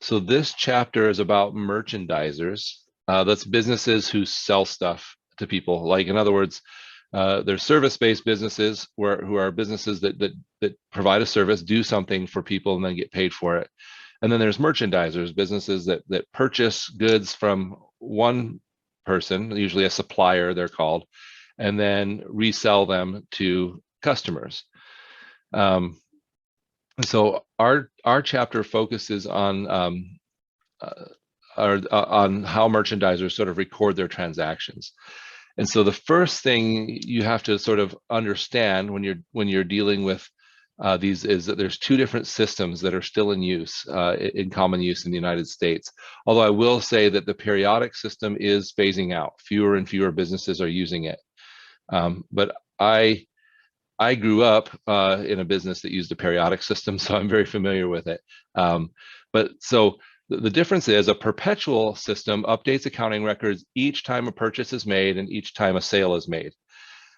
So this chapter is about merchandisers. That's businesses who sell stuff to people. Like, in other words, there's service-based businesses who are businesses that provide a service, do something for people, and then get paid for it. And then there's merchandisers, businesses that purchase goods from one person, usually a supplier, they're called, and then resell them to customers. So our chapter focuses on on how merchandisers sort of record their transactions. And so the first thing you have to sort of understand when you're dealing with these is that there's two different systems that are still in use, in common use in the United States. Although I will say that the periodic system is phasing out. Fewer and fewer businesses are using it. But I grew up in a business that used a periodic system, so I'm very familiar with it. But so the difference is a perpetual system updates accounting records each time a purchase is made and each time a sale is made.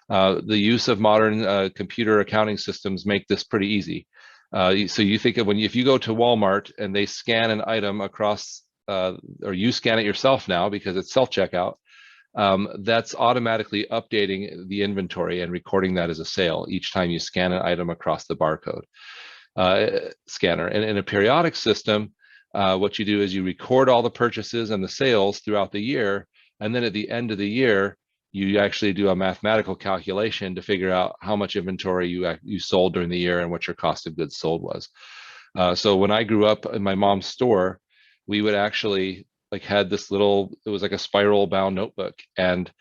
The use of modern computer accounting systems make this pretty easy. So you think of if you go to Walmart and they scan an item across, or you scan it yourself now because it's self-checkout, that's automatically updating the inventory and recording that as a sale each time you scan an item across the barcode scanner. And in a periodic system, what you do is you record all the purchases and the sales throughout the year, and then at the end of the year, you actually do a mathematical calculation to figure out how much inventory you sold during the year and what your cost of goods sold was. So when I grew up in my mom's store, we would actually had this little, it was like a spiral bound notebook, and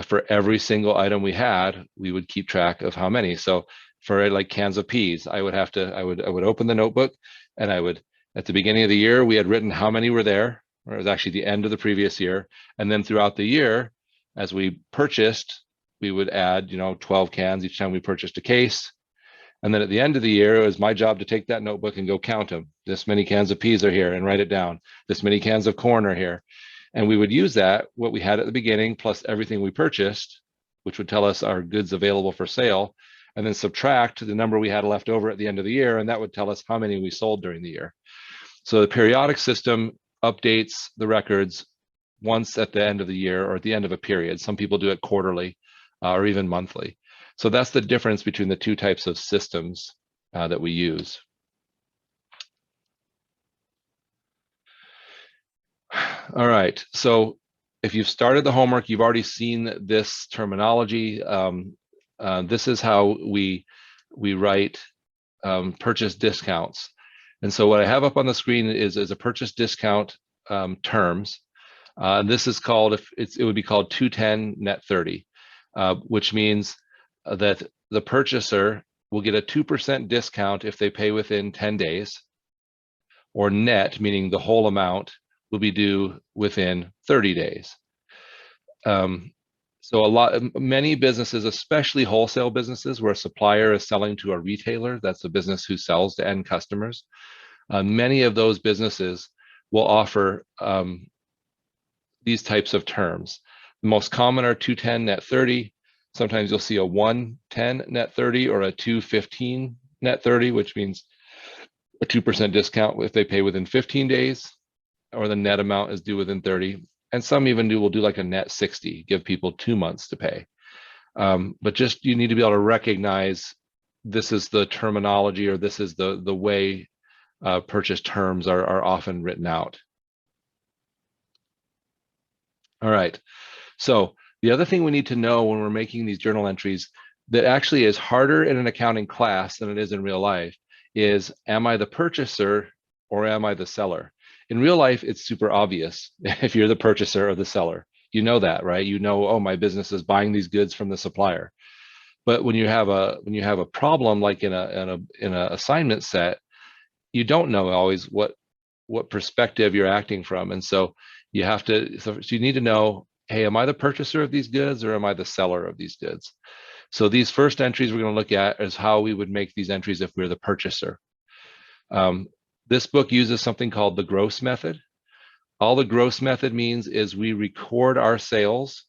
for every single item we had, we would keep track of how many. So for like cans of peas, I would open the notebook, and I would, at the beginning of the year, we had written how many were there, or it was actually the end of the previous year. And then throughout the year, as we purchased, we would add, 12 cans each time we purchased a case. And then at the end of the year, it was my job to take that notebook and go count them. This many cans of peas are here, and write it down. This many cans of corn are here. And we would use that, what we had at the beginning, plus everything we purchased, which would tell us our goods available for sale, and then subtract the number we had left over at the end of the year, and that would tell us how many we sold during the year. So the periodic system updates the records once at the end of the year or at the end of a period. Some people do it quarterly or even monthly. So that's the difference between the two types of systems that we use. All right, so if you've started the homework, you've already seen this terminology. This is how we write purchase discounts. And so what I have up on the screen is a purchase discount terms. This is called, it would be called 210 net 30, which means that the purchaser will get a 2% discount if they pay within 10 days, or net, meaning the whole amount will be due within 30 days. So many businesses, especially wholesale businesses where a supplier is selling to a retailer, that's a business who sells to end customers, many of those businesses will offer these types of terms. The most common are 210 net 30. Sometimes you'll see a 110 net 30 or a 215 net 30, which means a 2% discount if they pay within 15 days, or the net amount is due within 30. And some even will do like a net 60, give people 2 months to pay. But just, you need to be able to recognize this is the terminology, or this is the way purchase terms are often written out. All right, so the other thing we need to know when we're making these journal entries that actually is harder in an accounting class than it is in real life is, am I the purchaser or am I the seller? In real life, it's super obvious if you're the purchaser or the seller. You know that, right? You know, oh, my business is buying these goods from the supplier. But when you have a problem like in a assignment set, you don't know always what perspective you're acting from, and so you have to. So you need to know, hey, am I the purchaser of these goods or am I the seller of these goods? So these first entries we're going to look at is how we would make these entries if we're the purchaser. This book uses something called the gross method. All the gross method means is we record our sales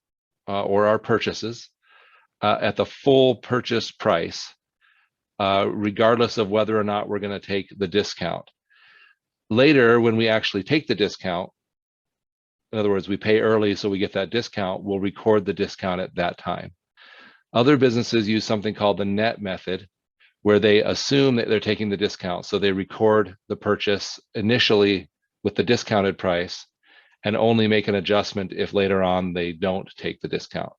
or our purchases at the full purchase price, regardless of whether or not we're going to take the discount. Later, when we actually take the discount, in other words, we pay early so we get that discount, we'll record the discount at that time. Other businesses use something called the net method, where they assume that they're taking the discount. So they record the purchase initially with the discounted price and only make an adjustment if later on they don't take the discount.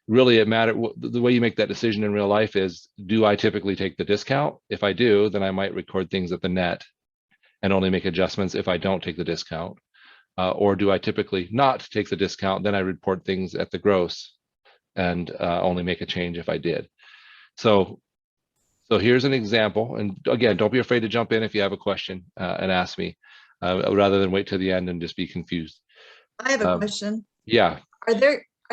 Really, it matters. The way you make that decision in real life is, do I typically take the discount? If I do, then I might record things at the net and only make adjustments if I don't take the discount. Or do I typically not take the discount? Then I report things at the gross and only make a change if I did. So here's an example. And again, don't be afraid to jump in if you have a question and ask me, rather than wait to the end and just be confused. I have a question. Yeah. Are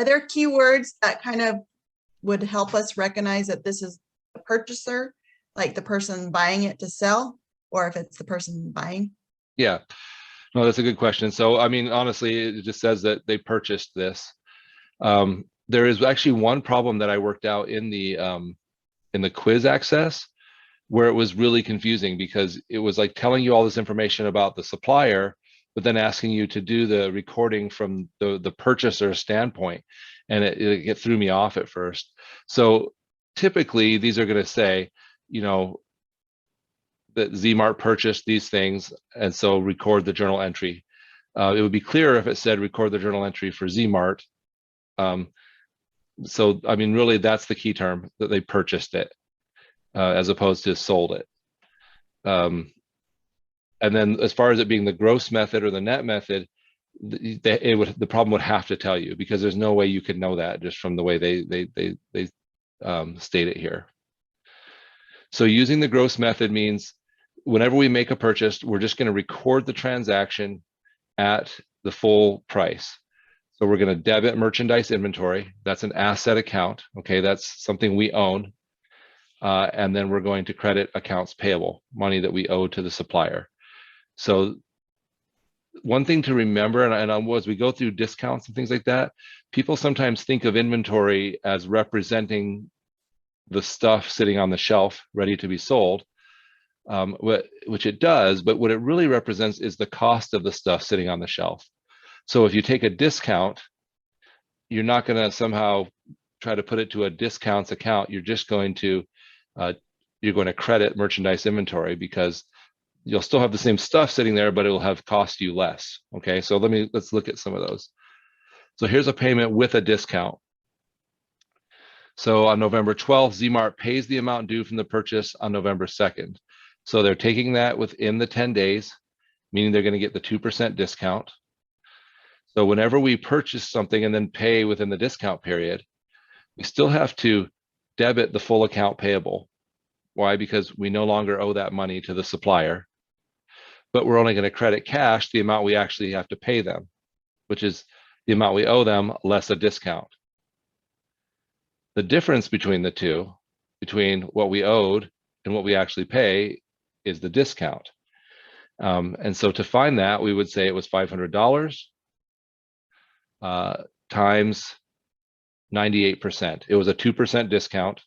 there keywords that kind of would help us recognize that this is the purchaser, like the person buying it to sell, or if it's the person buying? Yeah. No, that's a good question. So, I mean, honestly, it just says that they purchased this. There is actually one problem that I worked out in the quiz access where it was really confusing, because it was like telling you all this information about the supplier, but then asking you to do the recording from the purchaser standpoint. And it threw me off at first. So typically these are going to say, you know, that Zmart purchased these things, and so record the journal entry. It would be clearer if it said record the journal entry for Zmart. So, I mean, really, that's the key term, that they purchased it, as opposed to sold it. And then as far as it being the gross method or the net method, the problem would have to tell you, because there's no way you could know that just from the way they state it here. So using the gross method means whenever we make a purchase, we're just going to record the transaction at the full price. So we're going to debit merchandise inventory. That's an asset account. Okay, that's something we own. And then we're going to credit accounts payable, money that we owe to the supplier. So one thing to remember, and as we go through discounts and things like that, people sometimes think of inventory as representing the stuff sitting on the shelf ready to be sold, which it does, but what it really represents is the cost of the stuff sitting on the shelf. So if you take a discount, you're not going to somehow try to put it to a discounts account. You're just going to credit merchandise inventory, because you'll still have the same stuff sitting there, but it will have cost you less. Okay, so let's look at some of those. So here's a payment with a discount. So on November 12th, Zmart pays the amount due from the purchase on November 2nd. So they're taking that within the 10 days, meaning they're going to get the 2% discount. So whenever we purchase something and then pay within the discount period, we still have to debit the full account payable. Why? Because we no longer owe that money to the supplier, but we're only going to credit cash the amount we actually have to pay them, which is the amount we owe them less a discount. The difference between the two, between what we owed and what we actually pay, is the discount. And so to find that, we would say it was $500 times 98%. It was a 2% discount.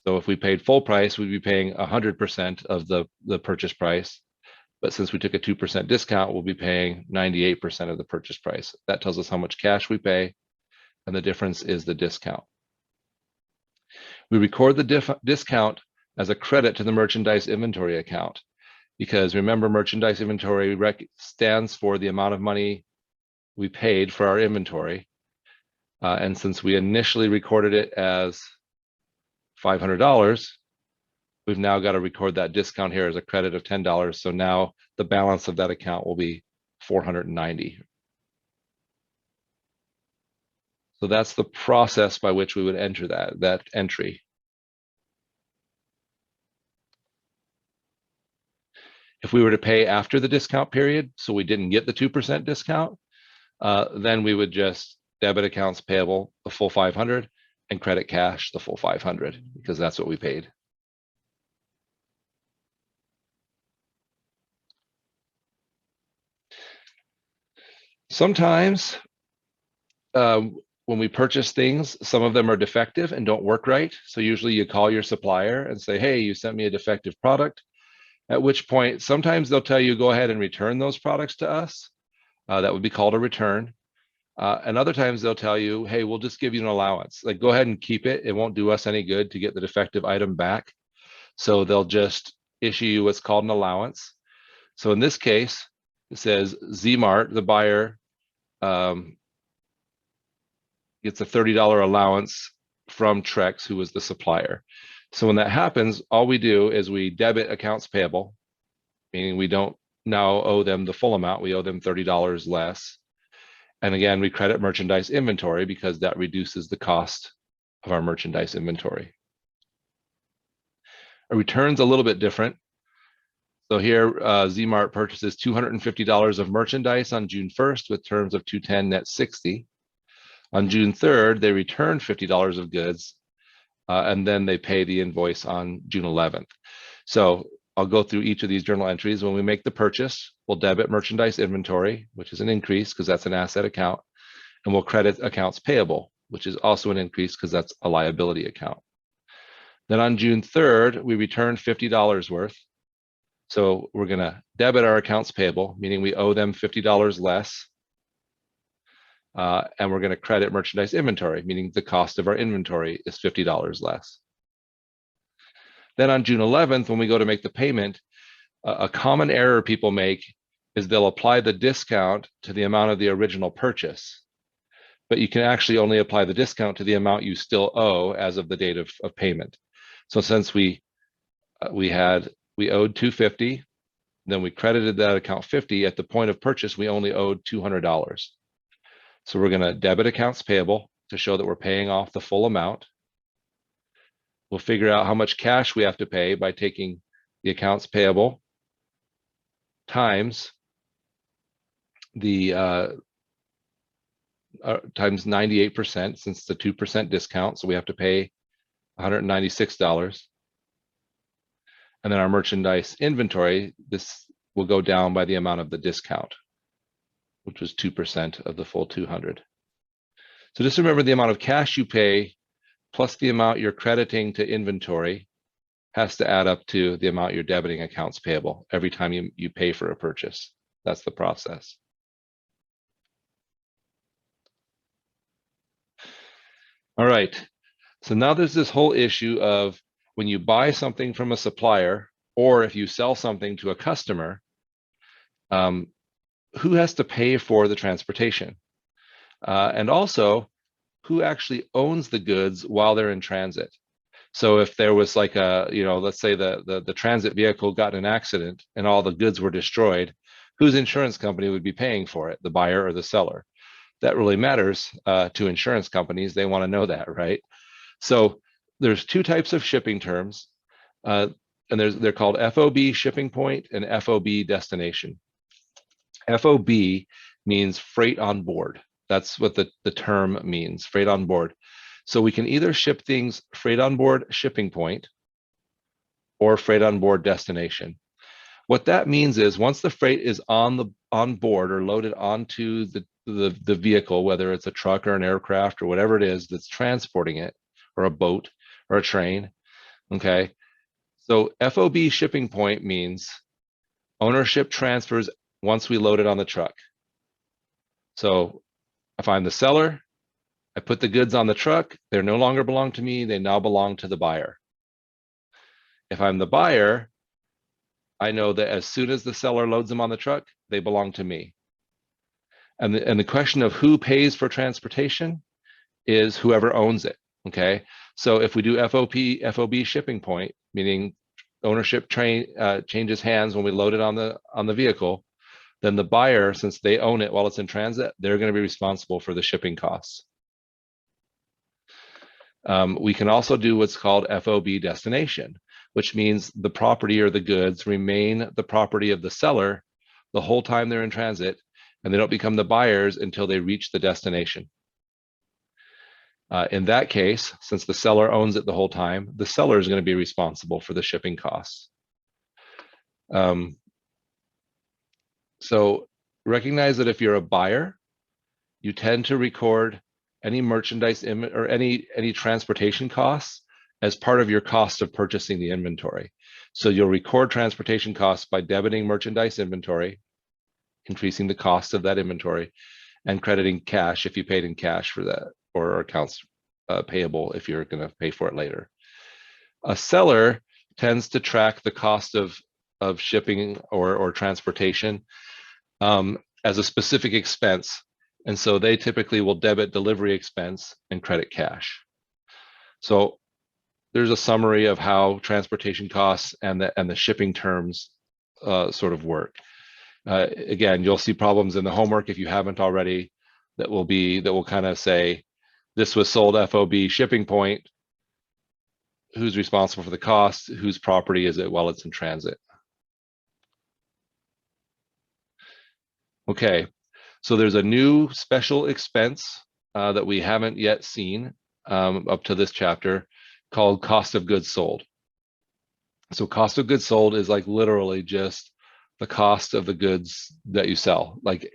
So if we paid full price, we'd be paying 100% of the purchase price. But since we took a 2% discount, we'll be paying 98% of the purchase price. That tells us how much cash we pay, and the difference is the discount. We record the discount as a credit to the merchandise inventory account, because remember, merchandise inventory stands for the amount of money we paid for our inventory. And since we initially recorded it as $500, we've now got to record that discount here as a credit of $10. So now the balance of that account will be $490. So that's the process by which we would enter that entry. If we were to pay after the discount period, so we didn't get the 2% discount, then we would just debit accounts payable the full 500 and credit cash the full 500, because that's what we paid. Sometimes when we purchase things, some of them are defective and don't work right. So usually you call your supplier and say, hey, you sent me a defective product. at which point sometimes they'll tell you go ahead and return those products to us. That would be called a return. And other times they'll tell you, hey, we'll just give you an allowance. Like, go ahead and keep it. It won't do us any good to get the defective item back. So they'll just issue you what's called an allowance. So in this case, it says Zmart, the buyer, gets a $30 allowance from Trex, who was the supplier. So when that happens, all we do is we debit accounts payable, meaning we don't now owe them the full amount. We owe them $30 less. And again, we credit merchandise inventory because that reduces the cost of our merchandise inventory. A return's a little bit different. So here, Zmart purchases $250 of merchandise on June 1st with terms of 210 net 60. On June 3rd, they return $50 of goods, and then they pay the invoice on June 11th. So I'll go through each of these journal entries. When we make the purchase, we'll debit merchandise inventory, which is an increase because that's an asset account, and we'll credit accounts payable, which is also an increase because that's a liability account. Then on June 3rd, we return $50 worth. So we're going to debit our accounts payable, meaning we owe them $50 less. And we're going to credit merchandise inventory, meaning the cost of our inventory is $50 less. Then on June 11th, when we go to make the payment, a common error people make is they'll apply the discount to the amount of the original purchase. But you can actually only apply the discount to the amount you still owe as of the date of payment. So since we owed $250, then we credited that account $50. At the point of purchase, we only owed $200. So we're going to debit accounts payable to show that we're paying off the full amount. We'll figure out how much cash we have to pay by taking the accounts payable times the times 98%, since the 2% discount. So we have to pay $196. And then our merchandise inventory, this will go down by the amount of the discount, which was 2% of the full 200. So just remember, the amount of cash you pay plus the amount you're crediting to inventory has to add up to the amount you're debiting accounts payable every time you pay for a purchase. That's the process. All right, so now there's this whole issue of when you buy something from a supplier, or if you sell something to a customer, who has to pay for the transportation? And also, who actually owns the goods while they're in transit? So if there was like a, let's say the transit vehicle got in an accident and all the goods were destroyed, whose insurance company would be paying for it, the buyer or the seller? That really matters to insurance companies. They want to know that, right? So there's two types of shipping terms, and they're called FOB shipping point and FOB destination. FOB means freight on board. That's what the term means, freight on board. So we can either ship things freight on board shipping point or freight on board destination. What that means is once the freight is on board or loaded onto the vehicle, whether it's a truck or an aircraft or whatever it is that's transporting it, or a boat or a train, okay? So FOB shipping point means ownership transfers once we load it on the truck. So if I'm the seller, I put the goods on the truck, they no longer belong to me, they now belong to the buyer. If I'm the buyer, I know that as soon as the seller loads them on the truck, they belong to me. And the question of who pays for transportation is whoever owns it, okay? So if we do FOB shipping point, meaning ownership changes hands when we load it on the vehicle, then the buyer, since they own it while it's in transit, they're going to be responsible for the shipping costs. We can also do what's called FOB destination, which means the property or the goods remain the property of the seller the whole time they're in transit, and they don't become the buyers until they reach the destination. In that case, since the seller owns it the whole time, the seller is going to be responsible for the shipping costs. So recognize that if you're a buyer, you tend to record any merchandise or any transportation costs as part of your cost of purchasing the inventory. So you'll record transportation costs by debiting merchandise inventory, increasing the cost of that inventory, and crediting cash if you paid in cash for that, or accounts payable if you're going to pay for it later. A seller tends to track the cost of shipping or transportation as a specific expense. And so they typically will debit delivery expense and credit cash. So there's a summary of how transportation costs and the shipping terms sort of work. Again, you'll see problems in the homework if you haven't already that will kind of say, this was sold FOB shipping point. Who's responsible for the cost? Whose property is it while it's in transit? Okay, so there's a new special expense that we haven't yet seen up to this chapter called cost of goods sold. So cost of goods sold is like literally just the cost of the goods that you sell. Like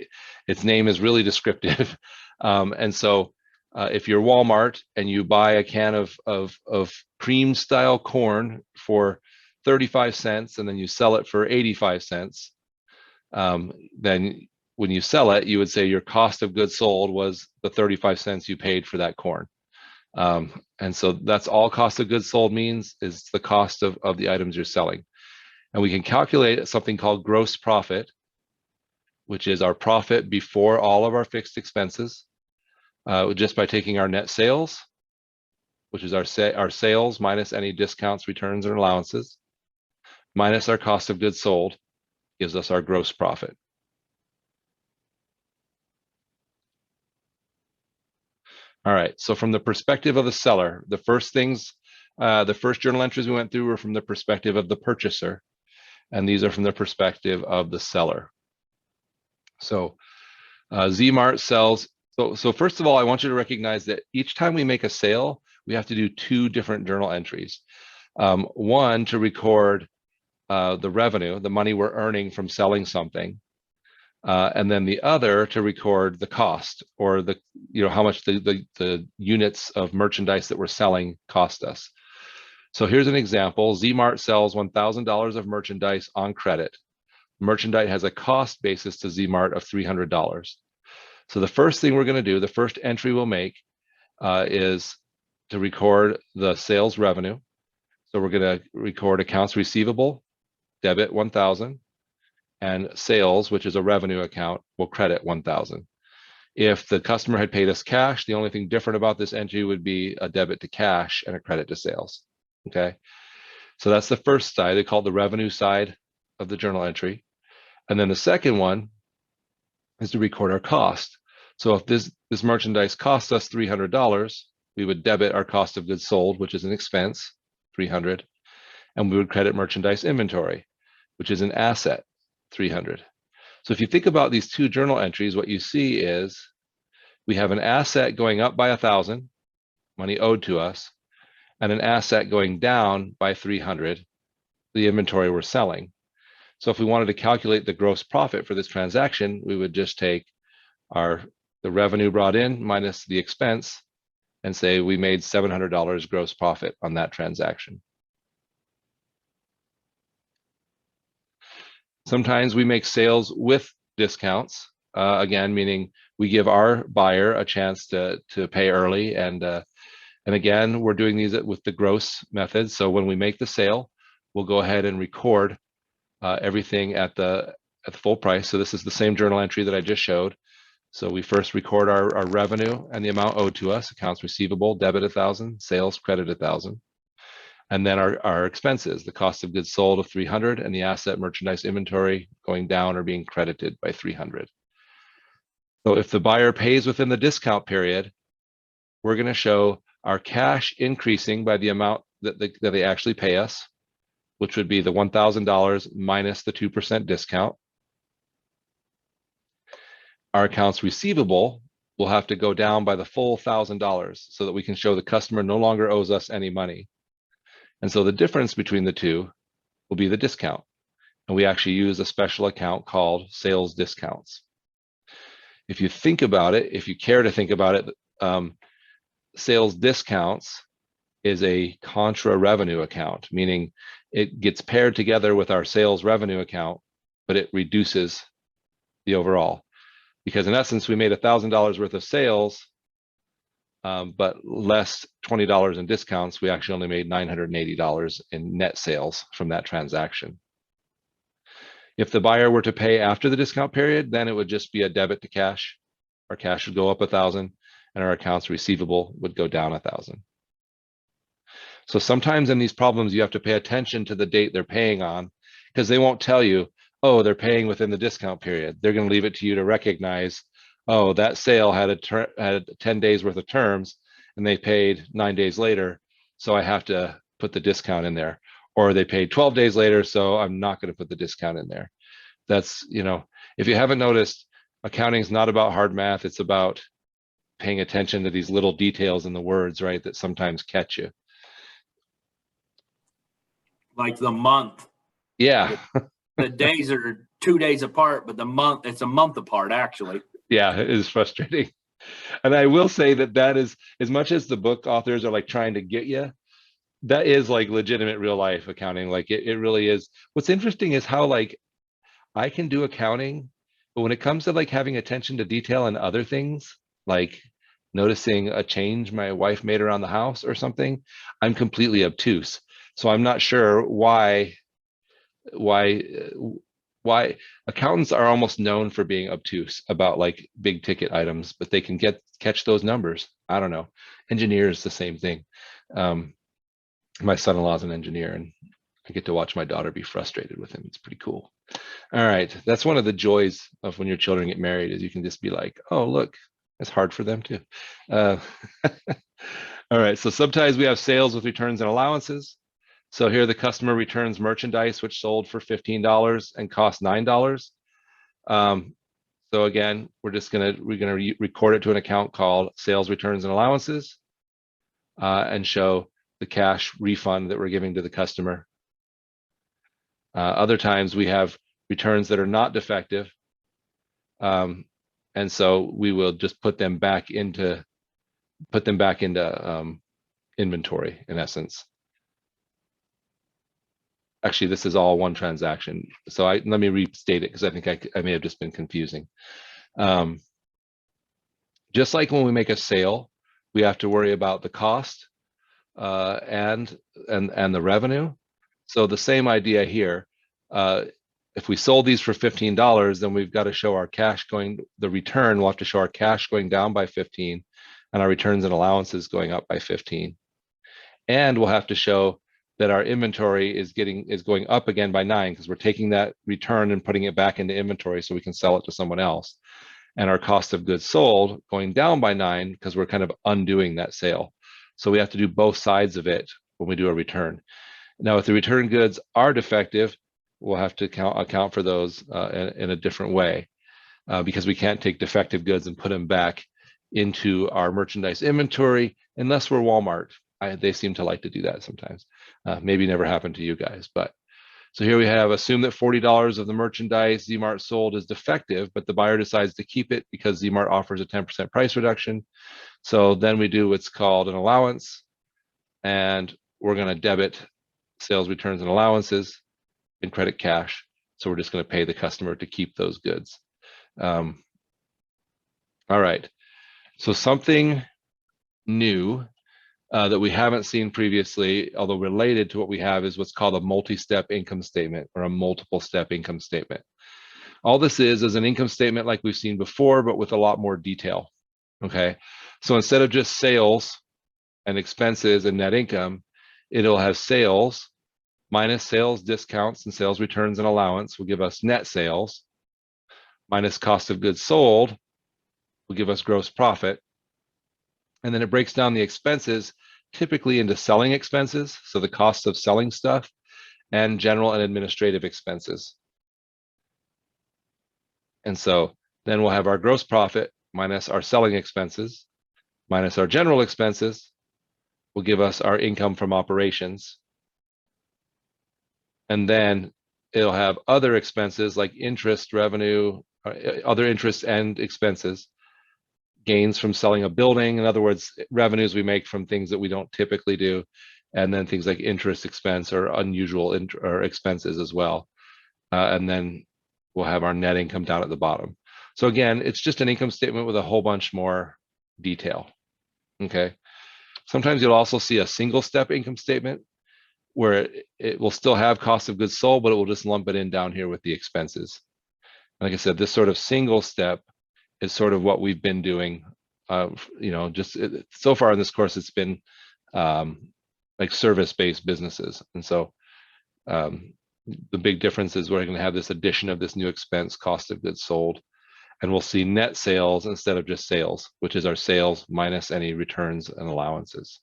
its name is really descriptive. And so if you're Walmart and you buy a can of cream style corn for 35 cents and then you sell it for 85 cents, then when you sell it, you would say your cost of goods sold was the 35 cents you paid for that corn. And so that's all cost of goods sold means, is the cost of the items you're selling. And we can calculate something called gross profit, which is our profit before all of our fixed expenses, just by taking our net sales, which is our sales minus any discounts, returns, or allowances, minus our cost of goods sold, gives us our gross profit. All right, so from the perspective of the seller, the first journal entries we went through were from the perspective of the purchaser, and these are from the perspective of the seller. So Zmart sells, so first of all, I want you to recognize that each time we make a sale, we have to do two different journal entries. One to record the revenue, the money we're earning from selling something, and then the other to record the cost, or the how much the units of merchandise that we're selling cost us. So here's an example. Zmart sells $1,000 of merchandise on credit. Merchandise has a cost basis to Zmart of $300. So the first thing we're going to do, the first entry we'll make is to record the sales revenue. So we're going to record accounts receivable, debit 1,000, and sales, which is a revenue account, will credit 1,000. If the customer had paid us cash, the only thing different about this entry would be a debit to cash and a credit to sales. Okay, so that's the first side. They call it the revenue side of the journal entry. And then the second one is to record our cost. So if this merchandise costs us $300, we would debit our cost of goods sold, which is an expense, 300, and we would credit merchandise inventory, which is an asset, 300. So if you think about these two journal entries, what you see is we have an asset going up by 1,000, money owed to us, and an asset going down by 300, the inventory we're selling. So if we wanted to calculate the gross profit for this transaction, we would just take the revenue brought in minus the expense and say we made $700 gross profit on that transaction. Sometimes we make sales with discounts, again, meaning we give our buyer a chance to pay early. And again, we're doing these with the gross method. So when we make the sale, we'll go ahead and record everything at the full price. So this is the same journal entry that I just showed. So we first record our revenue and the amount owed to us, accounts receivable, debit 1,000, sales, credit 1,000. And then our expenses, the cost of goods sold of 300, and the asset merchandise inventory going down or being credited by 300. So if the buyer pays within the discount period, we're going to show our cash increasing by the amount that they actually pay us, which would be the $1,000 minus the 2% discount. Our accounts receivable will have to go down by the full $1,000 so that we can show the customer no longer owes us any money. And so the difference between the two will be the discount. And we actually use a special account called sales discounts. If you think about it, if you care to think about it, sales discounts is a contra revenue account, meaning it gets paired together with our sales revenue account, but it reduces the overall. Because in essence, we made $1,000 worth of sales, but less $20 in discounts. We actually only made $980 in net sales from that transaction. If the buyer were to pay after the discount period, then it would just be a debit to cash. Our cash would go up 1,000 and our accounts receivable would go down 1,000. So sometimes in these problems, you have to pay attention to the date they're paying on, because they won't tell you, oh, they're paying within the discount period. They're going to leave it to you to recognize, oh, that sale had had 10 days worth of terms and they paid 9 days later, so I have to put the discount in there. Or they paid 12 days later, so I'm not going to put the discount in there. That's, if you haven't noticed, accounting is not about hard math. It's about paying attention to these little details in the words, right, that sometimes catch you. Like the month. Yeah. The days are 2 days apart, but it's a month apart, actually. Yeah, it is frustrating. And I will say that is, as much as the book authors are like trying to get you, that is like legitimate real life accounting. Like it really is. What's interesting is how like I can do accounting, but when it comes to like having attention to detail and other things, like noticing a change my wife made around the house or something, I'm completely obtuse. So I'm not sure why accountants are almost known for being obtuse about like big ticket items, but they can catch those numbers. I don't know. Engineers, the same thing. My son-in-law is an engineer, and I get to watch my daughter be frustrated with him. It's pretty cool. All right, that's one of the joys of when your children get married, is you can just be like, oh, look, it's hard for them too. All right, so sometimes we have sales with returns and allowances. So here the customer returns merchandise which sold for $15 and cost $9. So again, we're gonna record it to an account called sales returns and allowances, and show the cash refund that we're giving to the customer. Other times we have returns that are not defective, and so we will just put them back into inventory in essence. Actually, this is all one transaction. So let me restate it, because I think I may have just been confusing. Just like when we make a sale, we have to worry about the cost and the revenue. So the same idea here. If we sold these for $15, then we've got to show our cash the return, we'll have to show our cash going down by 15 and our returns and allowances going up by 15. And we'll have to show that our inventory is going up again by 9, because we're taking that return and putting it back into inventory so we can sell it to someone else. And our cost of goods sold going down by 9, because we're kind of undoing that sale. So we have to do both sides of it when we do a return. Now, if the return goods are defective, we'll have to account for those in a different way, because we can't take defective goods and put them back into our merchandise inventory unless we're Walmart. They seem to like to do that sometimes. Maybe never happened to you guys, but so here we have, assume that $40 of the merchandise Zmart sold is defective, but the buyer decides to keep it because Zmart offers a 10% price reduction. So then we do what's called an allowance, and we're going to debit sales returns and allowances and credit cash. So we're just going to pay the customer to keep those goods. All right. So something new that we haven't seen previously, although related to what we have, is what's called a multi-step income statement, or a multiple step income statement. All this is an income statement like we've seen before, but with a lot more detail. Okay. So instead of just sales and expenses and net income, it'll have sales minus sales discounts and sales returns and allowance will give us net sales, minus cost of goods sold will give us gross profit. And then it breaks down the expenses typically into selling expenses, so the cost of selling stuff, and general and administrative expenses. And so then we'll have our gross profit minus our selling expenses, minus our general expenses, will give us our income from operations. And then it'll have other expenses like interest, revenue, other interests and expenses gains from selling a building. In other words, revenues we make from things that we don't typically do, and then things like interest expense or unusual or expenses as well. And then we'll have our net income down at the bottom. So again, it's just an income statement with a whole bunch more detail. Okay. Sometimes you'll also see a single step income statement where it will still have cost of goods sold, but it will just lump it in down here with the expenses. Like I said, this sort of single step is sort of what we've been doing. Just so far in this course, it's been like service-based businesses. And so the big difference is we're going to have this addition of this new expense, cost of goods sold, and we'll see net sales instead of just sales, which is our sales minus any returns and allowances.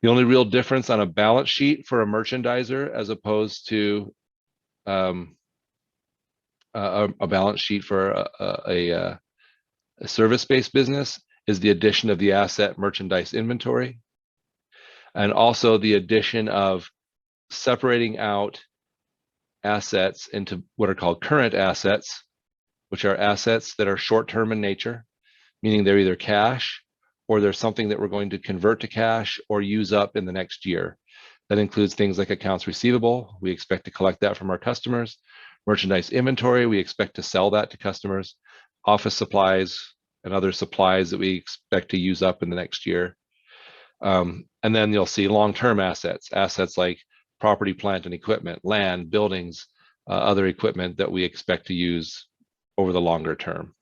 The only real difference on a balance sheet for a merchandiser as opposed to a balance sheet for a service-based business is the addition of the asset merchandise inventory, and also the addition of separating out assets into what are called current assets, which are assets that are short-term in nature, meaning they're either cash or they're something that we're going to convert to cash or use up in the next year. That includes things like accounts receivable. We expect to collect that from our customers. Merchandise inventory, we expect to sell that to customers. Office supplies and other supplies that we expect to use up in the next year. And then you'll see long-term assets like property, plant, and equipment, land, buildings, other equipment that we expect to use over the longer term.